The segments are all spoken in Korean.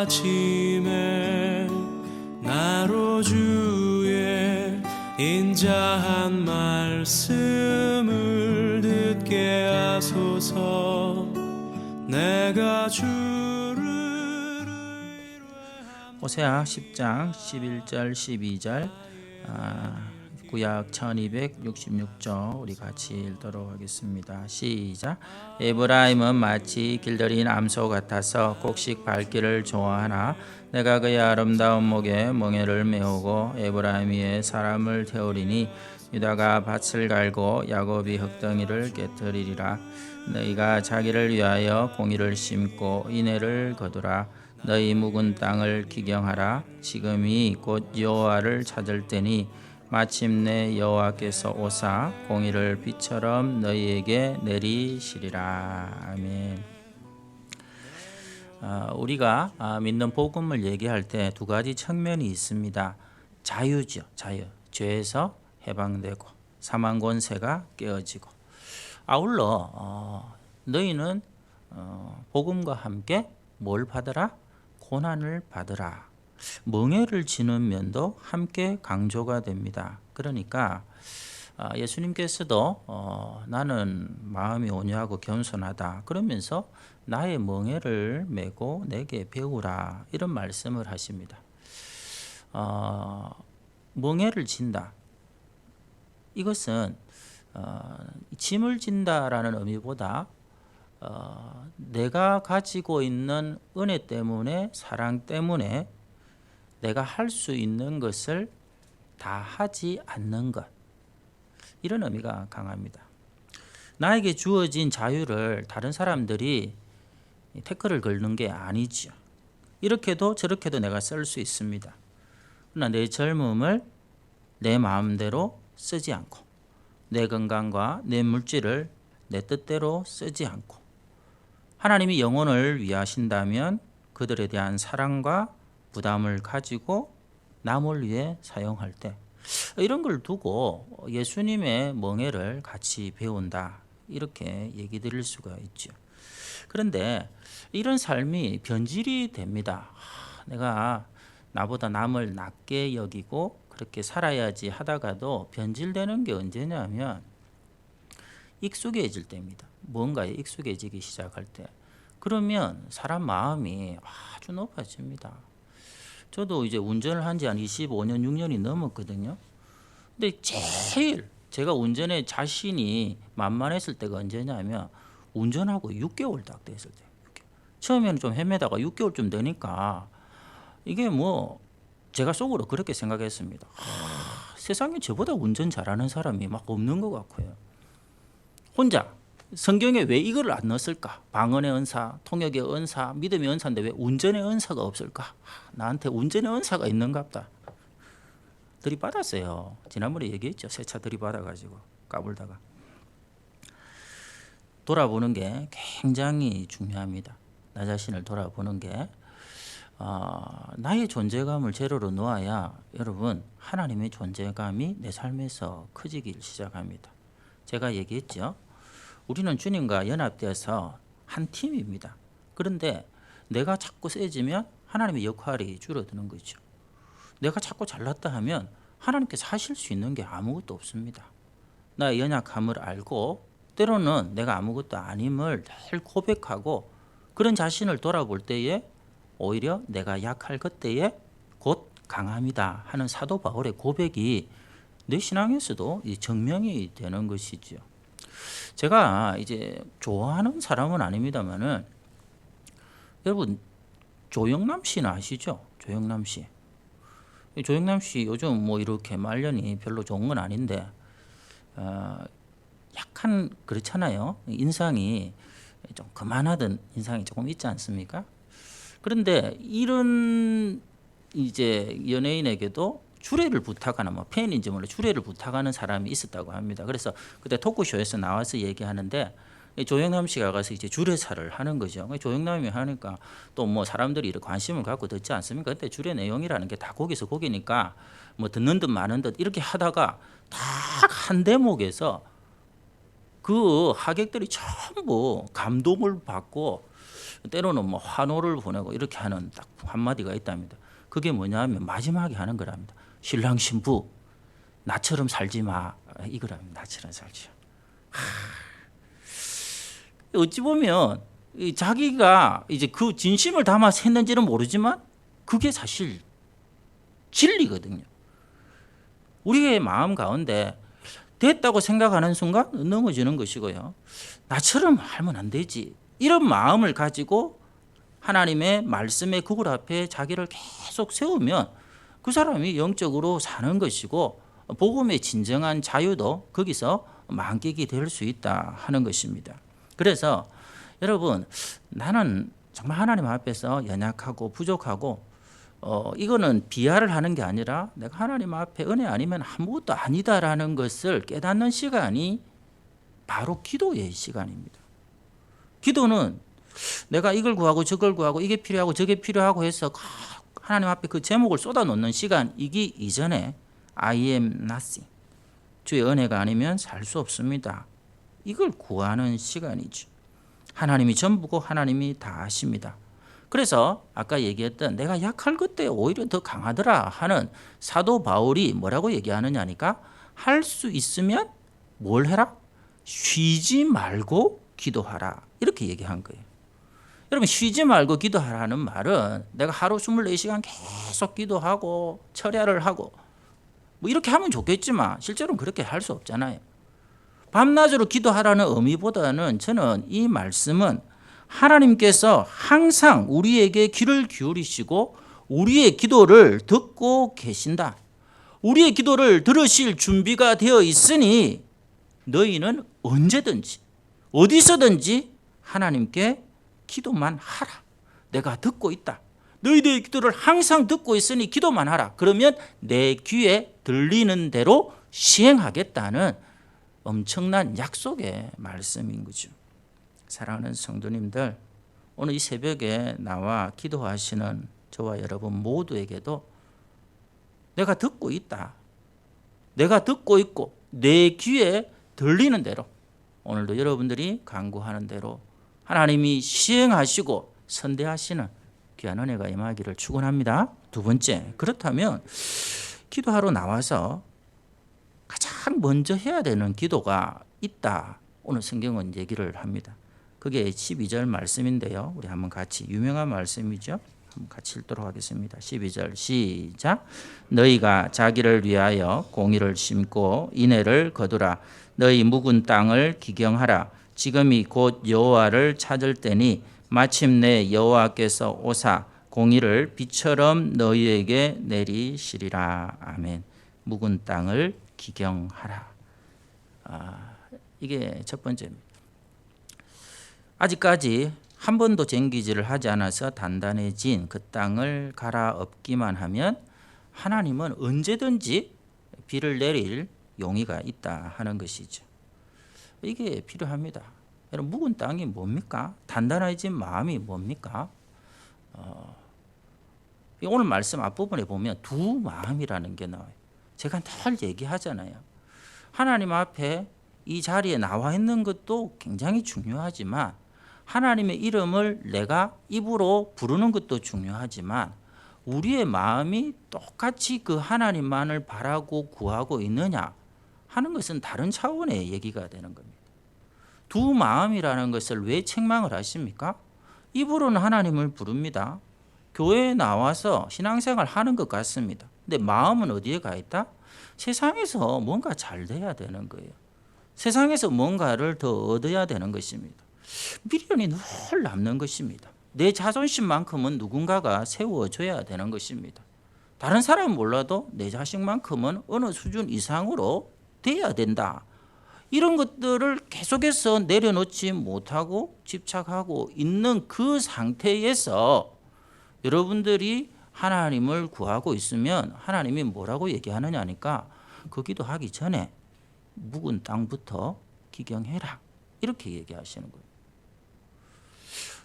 아침에 나로 주의 인자한 말씀을 듣게 하소서. 내가 주를 호세아 10장 11절 12절 구약 1266조 우리 같이 읽도록 하겠습니다. 시작. 에브라임은 마치 길들인 암소 같아서 곡식 밟기를 좋아하나 내가 그의 아름다운 목에 멍에를 메우고 에브라임 위에 사람을 태우리니 유다가 밭을 갈고 야곱이 흙덩이를 깨뜨리리라. 너희가 자기를 위하여 공의를 심고 인애를 거두라. 너희 묵은 땅을 기경하라. 지금이 곧 여호와를 찾을 때니 마침내 여호와께서 오사 공의를 비처럼 너희에게 내리시리라. 아멘. 우리가 믿는 복음을 얘기할 때 두 가지 측면이 있습니다. 자유죠. 자유. 죄에서 해방되고 사망 권세가 깨어지고, 아울러 너희는 복음과 함께 뭘 받으라? 고난을 받으라. 멍에를 지는 면도 함께 강조가 됩니다. 그러니까 예수님께서도 나는 마음이 온유하고 겸손하다 그러면서 나의 멍에를 메고 내게 배우라 이런 말씀을 하십니다. 멍에를 진다. 이것은 짐을 진다라는 의미보다 내가 가지고 있는 은혜 때문에, 사랑 때문에 내가 할 수 있는 것을 다 하지 않는 것, 이런 의미가 강합니다. 나에게 주어진 자유를 다른 사람들이 태클을 걸는 게 아니죠. 이렇게도 저렇게도 내가 쓸 수 있습니다. 그러나 내 젊음을 내 마음대로 쓰지 않고, 내 건강과 내 물질을 내 뜻대로 쓰지 않고, 하나님이 영혼을 위하신다면 그들에 대한 사랑과 부담을 가지고 남을 위해 사용할 때, 이런 걸 두고 예수님의 멍에를 같이 배운다 이렇게 얘기 드릴 수가 있죠. 그런데 이런 삶이 변질이 됩니다. 내가 나보다 남을 낮게 여기고 그렇게 살아야지 하다가도 변질되는 게 언제냐면 익숙해질 때입니다. 뭔가에 익숙해지기 시작할 때. 그러면 사람 마음이 아주 높아집니다. 저도 이제 운전을 한 지 한 25년, 6년이 넘었거든요. 근데 제일 제가 운전에 자신이 만만했을 때가 언제냐면 운전하고 6개월 딱 됐을 때. 처음에는 좀 헤매다가 6개월쯤 되니까 이게 뭐 제가 속으로 그렇게 생각했습니다. 세상에 저보다 운전 잘하는 사람이 막 없는 것 같고요. 혼자 성경에 왜 이걸 안 넣었을까? 방언의 은사, 통역의 은사, 믿음의 은사인데 왜 운전의 은사가 없을까? 나한테 운전의 은사가 있는갑다. 들이받았어요. 지난번에 얘기했죠. 새 차 들이받아가지고 까불다가. 돌아보는 게 굉장히 중요합니다. 나 자신을 돌아보는 게. 나의 존재감을 재료로 놓아야 여러분 하나님의 존재감이 내 삶에서 커지기 시작합니다. 제가 얘기했죠. 우리는 주님과 연합되어서 한 팀입니다. 그런데 내가 자꾸 세지면 하나님의 역할이 줄어드는 거죠. 내가 자꾸 잘났다 하면 하나님께서 하실 수 있는 게 아무것도 없습니다. 나의 연약함을 알고 때로는 내가 아무것도 아님을 늘 고백하고 그런 자신을 돌아볼 때에 오히려 내가 약할 그때에 곧 강함이다 하는 사도 바울의 고백이 내 신앙에서도 증명이 되는 것이죠. 제가 이제 좋아하는 사람은 아닙니다만은 여러분 조영남 씨는 아시죠? 조영남 씨. 조영남 씨 요즘 뭐 이렇게 말년이 별로 좋은 건 아닌데 약간 그렇잖아요. 인상이 좀 그만하던 인상이 조금 있지 않습니까? 그런데 이런 이제 연예인에게도 주례를 부탁하는 팬인지 몰라 주례를 부탁하는 사람이 있었다고 합니다. 그래서 그때 토크쇼에서 나와서 얘기하는데 조영남 씨가 가서 이제 주례사를 하는 거죠. 조영남이 하니까 또 뭐 사람들이 이렇게 관심을 갖고 듣지 않습니까? 그때 주례 내용이라는 게 다 거기서 거기니까 뭐 듣는 듯 마는 듯 이렇게 하다가 딱 한 대목에서 그 하객들이 전부 감동을 받고 때로는 뭐 환호를 보내고 이렇게 하는 딱 한마디가 있답니다. 그게 뭐냐면 마지막에 하는 거랍니다. 신랑 신부 나처럼 살지 마 이거랍니다. 나처럼 살지. 어찌 보면 자기가 이제 그 진심을 담아서 했는지는 모르지만 그게 사실 진리거든요. 우리의 마음 가운데 됐다고 생각하는 순간 넘어지는 것이고요. 나처럼 하면 안 되지. 이런 마음을 가지고 하나님의 말씀의 그굴 앞에 자기를 계속 세우면 그 사람이 영적으로 사는 것이고 복음의 진정한 자유도 거기서 만끽이 될 수 있다 하는 것입니다. 그래서 여러분 나는 정말 하나님 앞에서 연약하고 부족하고 이거는 비하를 하는 게 아니라 내가 하나님 앞에 은혜 아니면 아무것도 아니다라는 것을 깨닫는 시간이 바로 기도의 시간입니다. 기도는 내가 이걸 구하고 저걸 구하고 이게 필요하고 저게 필요하고 해서 하나님 앞에 그 제목을 쏟아놓는 시간이기 이전에 I am nothing. 주의 은혜가 아니면 살 수 없습니다. 이걸 구하는 시간이죠. 하나님이 전부고 하나님이 다 아십니다. 그래서 아까 얘기했던 내가 약할 그때 오히려 더 강하더라 하는 사도 바울이 뭐라고 얘기하느냐니까 할 수 있으면 뭘 해라? 쉬지 말고 기도하라. 이렇게 얘기한 거예요. 여러분 쉬지 말고 기도하라는 말은 내가 하루 24시간 계속 기도하고 철야를 하고 뭐 이렇게 하면 좋겠지만 실제로는 그렇게 할 수 없잖아요. 밤낮으로 기도하라는 의미보다는 저는 이 말씀은 하나님께서 항상 우리에게 귀를 기울이시고 우리의 기도를 듣고 계신다. 우리의 기도를 들으실 준비가 되어 있으니 너희는 언제든지 어디서든지 하나님께 기도만 하라. 내가 듣고 있다. 너희들의 기도를 항상 듣고 있으니 기도만 하라. 그러면 내 귀에 들리는 대로 시행하겠다는 엄청난 약속의 말씀인 거죠. 사랑하는 성도님들, 오늘 이 새벽에 나와 기도하시는 저와 여러분 모두에게도 내가 듣고 있다. 내가 듣고 있고 내 귀에 들리는 대로 오늘도 여러분들이 간구하는 대로 하나님이 시행하시고 선대하시는 귀한 은혜가 임하기를 축원합니다. 두 번째, 그렇다면 기도하러 나와서 가장 먼저 해야 되는 기도가 있다. 오늘 성경은 얘기를 합니다. 그게 12절 말씀인데요. 우리 한번 같이 유명한 말씀이죠. 한번 같이 읽도록 하겠습니다. 12절 시작. 너희가 자기를 위하여 공의를 심고 인애를 거두라. 너희 묵은 땅을 기경하라. 지금이 곧 여호와를 찾을 때니 마침내 여호와께서 오사 공의를 비처럼 너희에게 내리시리라. 아멘. 묵은 땅을 기경하라. 이게 첫 번째입니다. 아직까지 한 번도 쟁기질을 하지 않아서 단단해진 그 땅을 갈아엎기만 하면 하나님은 언제든지 비를 내릴 용의가 있다 하는 것이죠. 이게 필요합니다. 여러분 묵은 땅이 뭡니까? 단단해진 마음이 뭡니까? 오늘 말씀 앞부분에 보면 두 마음이라는 게 나와요. 제가 늘 얘기하잖아요. 하나님 앞에 이 자리에 나와 있는 것도 굉장히 중요하지만 하나님의 이름을 내가 입으로 부르는 것도 중요하지만 우리의 마음이 똑같이 그 하나님만을 바라고 구하고 있느냐 하는 것은 다른 차원의 얘기가 되는 겁니다. 두 마음이라는 것을 왜 책망을 하십니까? 입으로는 하나님을 부릅니다. 교회에 나와서 신앙생활 하는 것 같습니다. 근데 마음은 어디에 가 있다? 세상에서 뭔가 잘 돼야 되는 거예요. 세상에서 뭔가를 더 얻어야 되는 것입니다. 미련이 늘 남는 것입니다. 내 자존심만큼은 누군가가 세워줘야 되는 것입니다. 다른 사람은 몰라도 내 자식만큼은 어느 수준 이상으로 돼야 된다. 이런 것들을 계속해서 내려놓지 못하고 집착하고 있는 그 상태에서 여러분들이 하나님을 구하고 있으면 하나님이 뭐라고 얘기하느냐니까 그 기도하기 전에 묵은 땅부터 기경해라. 이렇게 얘기하시는 거예요.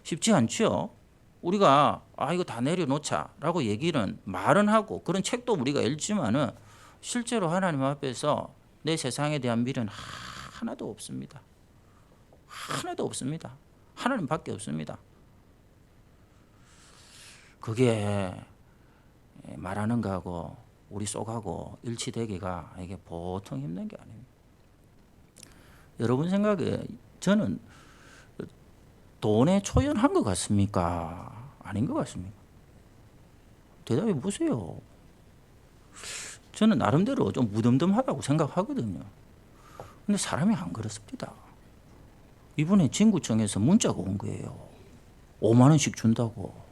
쉽지 않죠. 우리가 이거 다 내려놓자라고 얘기는 말은 하고 그런 책도 우리가 읽지만은 실제로 하나님 앞에서 내 세상에 대한 미련은 하나도 없습니다. 하나도 없습니다. 하나님밖에 없습니다. 그게 말하는 거하고 우리 속하고 일치되기가 이게 보통 힘든 게 아닙니다. 여러분 생각에 저는 돈에 초연한 것 같습니까? 아닌 것 같습니까? 대답해 보세요. 저는 나름대로 좀 무덤덤하다고 생각하거든요. 근데 사람이 안 그렇습니다. 이번에 진구청에서 문자가 온 거예요. 5만 원씩 준다고.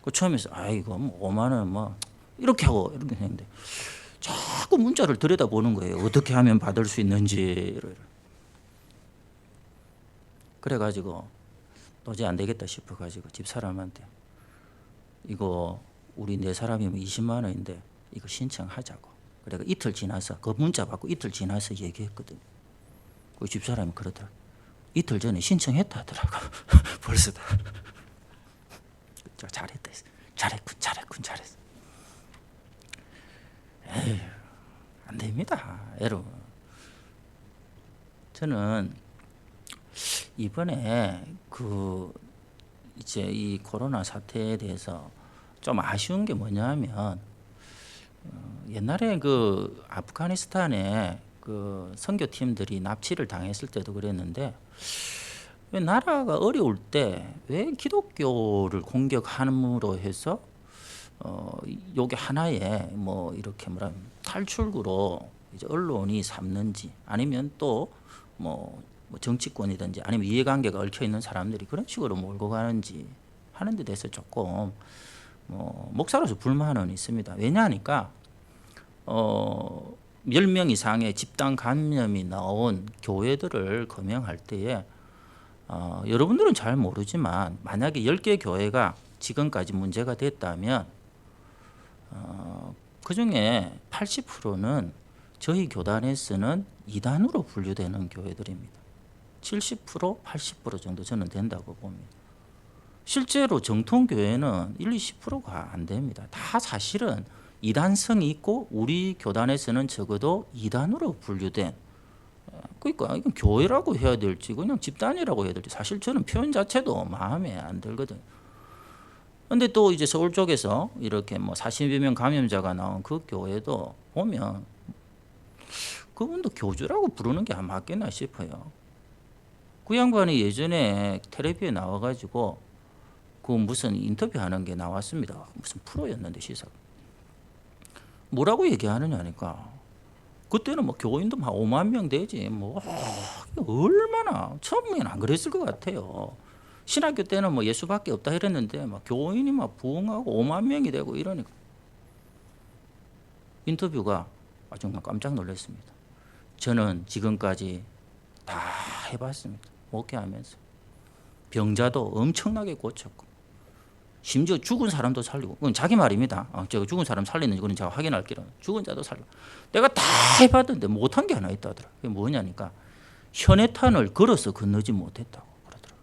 그 처음에서 아이고 뭐 5만 원 뭐 이렇게 하고 이렇게 했는데 자꾸 문자를 들여다보는 거예요. 어떻게 하면 받을 수 있는지를. 그래가지고 도저히 안 되겠다 싶어가지고 집사람한테 이거 우리 네 사람이면 20만 원인데 이거 신청하자고. 그래가 이틀 지나서 그 문자 받고 이틀 지나서 얘기했거든요. 그 집사람이 그러더라고. 이틀 전에 신청했다 하더라고. 벌써 다. 잘했다. 잘했군. 에휴, 안 됩니다, 여러분. 저는 이번에 이제 이 코로나 사태에 대해서 좀 아쉬운 게 뭐냐면 옛날에 그 아프가니스탄에 그 선교팀들이 납치를 당했을 때도 그랬는데 왜 나라가 어려울 때 왜 기독교를 공격함으로 해서 요게 하나의 뭐 이렇게 탈출구로 이제 언론이 삼는지 아니면 또 뭐 정치권이든지 아니면 이해관계가 얽혀 있는 사람들이 그런 식으로 몰고 가는지 하는 데 대해서 조금 목사로서 불만은 있습니다. 왜냐하니까 10명 이상의 집단 감염이 나온 교회들을 검역할 때에 여러분들은 잘 모르지만 만약에 10개 교회가 지금까지 문제가 됐다면 그중에 80%는 저희 교단에서는 이단으로 분류되는 교회들입니다. 70%, 80% 정도 저는 된다고 봅니다. 실제로 정통교회는 1, 20%가 안 됩니다. 다 사실은 이단성이 있고 우리 교단에서는 적어도 이단으로 분류된, 그러니까 이건 교회라고 해야 될지 그냥 집단이라고 해야 될지 사실 저는 표현 자체도 마음에 안 들거든요. 근데 또 이제 서울 쪽에서 이렇게 40여 명 감염자가 나온 그 교회도 보면 그분도 교주라고 부르는 게 안 맞겠나 싶어요. 그 양반이 예전에 텔레비에 나와가지고 그 무슨 인터뷰하는 게 나왔습니다. 무슨 프로였는데 시사. 뭐라고 얘기하느냐니까. 그때는 교인도 한 5만 명 되지. 얼마나 처음에는 안 그랬을 것 같아요. 신학교 때는 예수밖에 없다 이랬는데 교인이 부흥하고 5만 명이 되고 이러니까 인터뷰가 정말 깜짝 놀랐습니다. 저는 지금까지 다 해봤습니다. 목회하면서 병자도 엄청나게 고쳤고 심지어 죽은 사람도 살리고, 그건 자기 말입니다. 제가 죽은 사람 살리는 거는 제가 확인할게요. 죽은 자도 살리고 내가 다 해봤는데 못한 게 하나 있다더라. 그게 뭐냐니까 현해탄을 걸어서 건너지 못했다고 그러더라고요.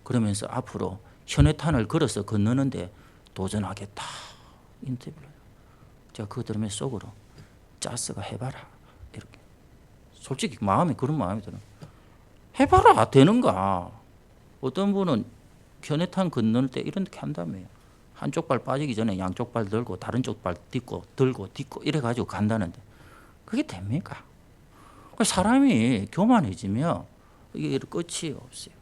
그러면서 앞으로 현해탄을 걸어서 건너는데 도전하겠다 인터뷰를 해요. 제가 그거 들으면서 속으로 짜스가 해봐라 이렇게 솔직히 마음에 그런 마음이 들어요. 해봐라 되는가. 어떤 분은 현해탄 건널 때 이렇게 한다며요. 한쪽 발 빠지기 전에 양쪽 발 들고 다른 쪽 발 딛고 들고 딛고 이래가지고 간다는데 그게 됩니까? 사람이 교만해지면 이게 끝이 없어요.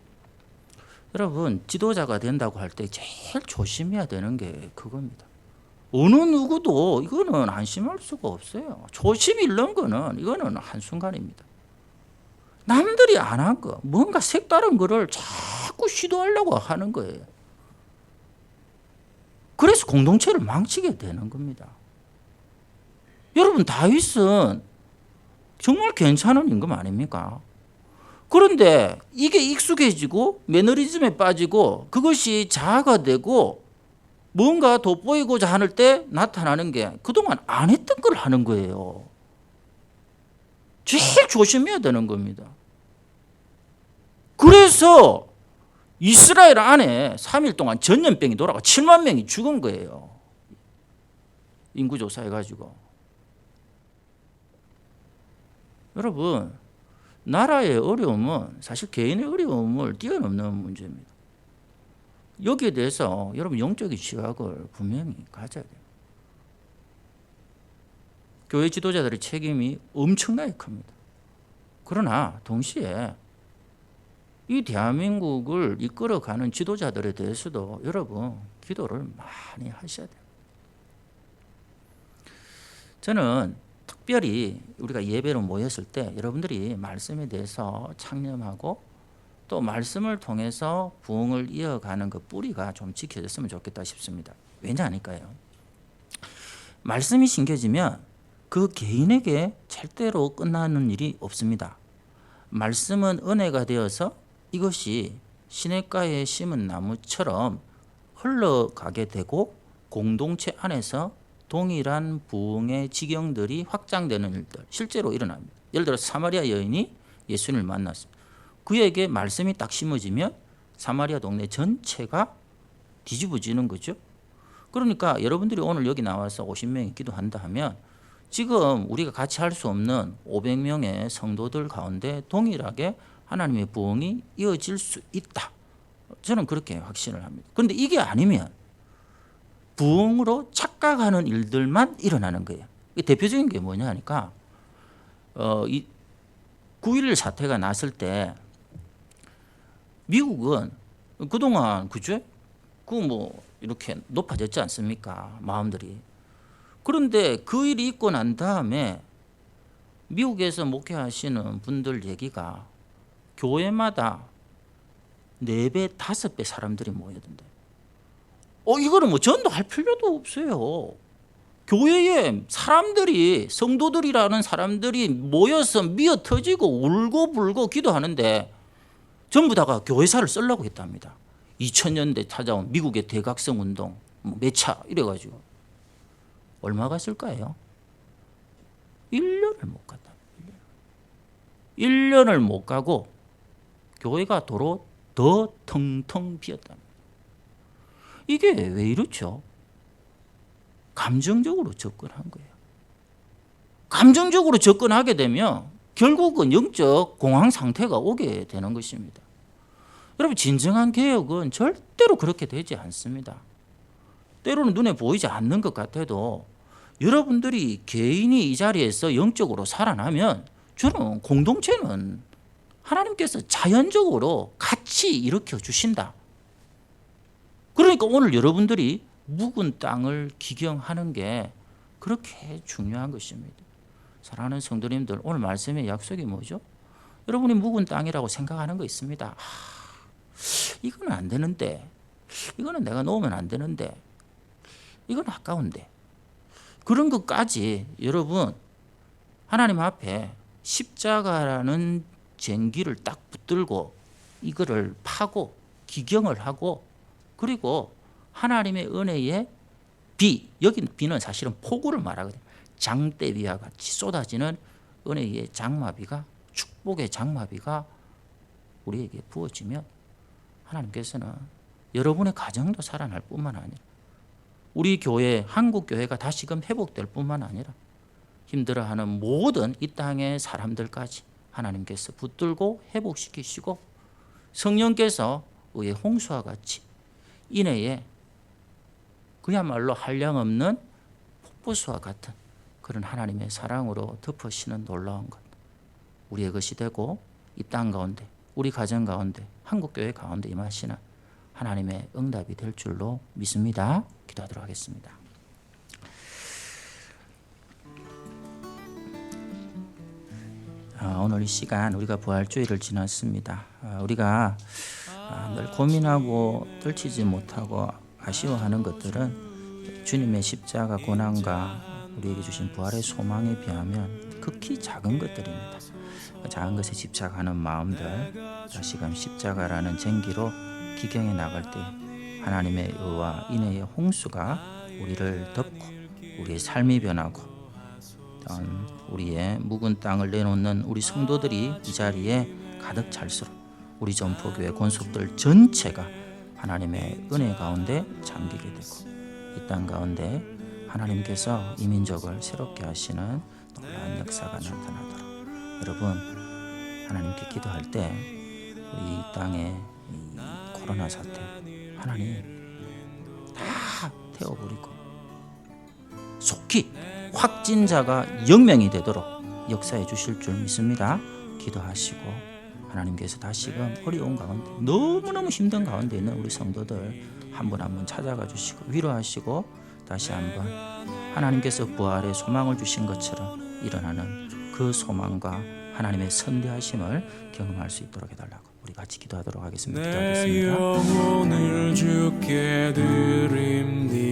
여러분 지도자가 된다고 할 때 제일 조심해야 되는 게 그겁니다. 어느 누구도 이거는 안심할 수가 없어요. 조심 잃는 거는 이거는 한순간입니다. 남들이 안 한 거, 뭔가 색다른 거를 자꾸 시도하려고 하는 거예요. 그래서 공동체를 망치게 되는 겁니다. 여러분 다윗은 정말 괜찮은 임금 아닙니까? 그런데 이게 익숙해지고 매너리즘에 빠지고 그것이 자아가 되고 뭔가 돋보이고자 할 때 나타나는 게 그동안 안 했던 걸 하는 거예요. 제일 조심해야 되는 겁니다. 그래서 이스라엘 안에 3일 동안 전염병이 돌아가 7만 명이 죽은 거예요. 인구조사 해가지고. 여러분 나라의 어려움은 사실 개인의 어려움을 뛰어넘는 문제입니다. 여기에 대해서 여러분 영적인 시각을 분명히 가져야 돼요. 교회 지도자들의 책임이 엄청나게 큽니다. 그러나 동시에 이 대한민국을 이끌어가는 지도자들에 대해서도 여러분 기도를 많이 하셔야 돼요. 저는 특별히 우리가 예배로 모였을 때 여러분들이 말씀에 대해서 창념하고 또 말씀을 통해서 부흥을 이어가는 그 뿌리가 좀 지켜졌으면 좋겠다 싶습니다. 왜냐하니까요. 말씀이 심겨지면 그 개인에게 절대로 끝나는 일이 없습니다. 말씀은 은혜가 되어서 이것이 시냇가에 심은 나무처럼 흘러가게 되고 공동체 안에서 동일한 부흥의 지경들이 확장되는 일들 실제로 일어납니다. 예를 들어 사마리아 여인이 예수님을 만났습니다. 그에게 말씀이 딱 심어지면 사마리아 동네 전체가 뒤집어지는 거죠. 그러니까 여러분들이 오늘 여기 나와서 50명이 기도한다 하면 지금 우리가 같이 할 수 없는 500명의 성도들 가운데 동일하게 하나님의 부흥이 이어질 수 있다. 저는 그렇게 확신을 합니다. 그런데 이게 아니면 부흥으로 착각하는 일들만 일어나는 거예요. 대표적인 게 뭐냐 하니까 이 9.11 사태가 났을 때 미국은 그동안 그죠? 뭐 이렇게 높아졌지 않습니까? 마음들이. 그런데 그 일이 있고 난 다음에 미국에서 목회하시는 분들 얘기가 교회마다 4배, 5배 사람들이 모여든대. 이거는 뭐 전도할 필요도 없어요. 교회에 사람들이 성도들이라는 사람들이 모여서 미어 터지고 울고 불고 기도하는데 전부 다가 교회사를 쓰려고 했답니다. 2000년대 찾아온 미국의 대각성 운동 몇 차 이래가지고 얼마가 쓸까요? 1년을 못 갔다. 1년을 못 가고 교회가 도로 더 텅텅 비었답니다. 이게 왜 이렇죠? 감정적으로 접근한 거예요. 감정적으로 접근하게 되면 결국은 영적 공황 상태가 오게 되는 것입니다. 여러분 진정한 개혁은 절대로 그렇게 되지 않습니다. 때로는 눈에 보이지 않는 것 같아도 여러분들이 개인이 이 자리에서 영적으로 살아나면 저는 공동체는 하나님께서 자연적으로 같이 일으켜 주신다. 그러니까 오늘 여러분들이 묵은 땅을 기경하는 게 그렇게 중요한 것입니다. 사랑하는 성도님들, 오늘 말씀의 약속이 뭐죠? 여러분이 묵은 땅이라고 생각하는 거 있습니다. 이거는 안 되는데, 이거는 내가 놓으면 안 되는데, 이건 아까운데. 그런 것까지 여러분 하나님 앞에 십자가라는 쟁기를 딱 붙들고 이거를 파고 기경을 하고 그리고 하나님의 은혜의 비, 여기 비는 사실은 폭우를 말하거든요. 장대비와 같이 쏟아지는 은혜의 장마비가 축복의 장마비가 우리에게 부어지면 하나님께서는 여러분의 가정도 살아날 뿐만 아니라 우리 교회, 한국 교회가 다시금 회복될 뿐만 아니라 힘들어하는 모든 이 땅의 사람들까지 하나님께서 붙들고 회복시키시고 성령께서 의의 홍수와 같이 인해에 그야말로 한량없는 폭포수와 같은 그런 하나님의 사랑으로 덮으시는 놀라운 것 우리의 것이 되고 이 땅 가운데 우리 가정 가운데 한국교회 가운데 임하시는 하나님의 응답이 될 줄로 믿습니다. 기도하도록 하겠습니다. 오늘 이 시간 우리가 부활주일을 지났습니다. 우리가 늘 고민하고 떨치지 못하고 아쉬워하는 것들은 주님의 십자가 고난과 우리에게 주신 부활의 소망에 비하면 극히 작은 것들입니다. 작은 것에 집착하는 마음들 다시금 십자가라는 쟁기로 기경에 나갈 때 하나님의 의와 인애의 홍수가 우리를 덮고 우리의 삶이 변하고 우리의 묵은 땅을 내놓는 우리 성도들이 이 자리에 가득 찰수록 우리 전포교회 권속들 전체가 하나님의 은혜 가운데 잠기게 되고 이 땅 가운데 하나님께서 이 민족을 새롭게 하시는 놀라운 역사가 나타나도록 여러분 하나님께 기도할 때 우리 이 땅의 이 코로나 사태 하나님 다 태워버리고 속히 확진자가 0명이 되도록 역사해 주실 줄 믿습니다. 기도하시고 하나님께서 다시금 어려운 가운데 너무너무 힘든 가운데 있는 우리 성도들 한 분 한 분 찾아가 주시고 위로하시고 다시 한번 하나님께서 부활의 소망을 주신 것처럼 일어나는 그 소망과 하나님의 선대하심을 경험할 수 있도록 해달라고 우리 같이 기도하도록 하겠습니다. 내 기도하겠습니다. 영혼을 주께 드립니다.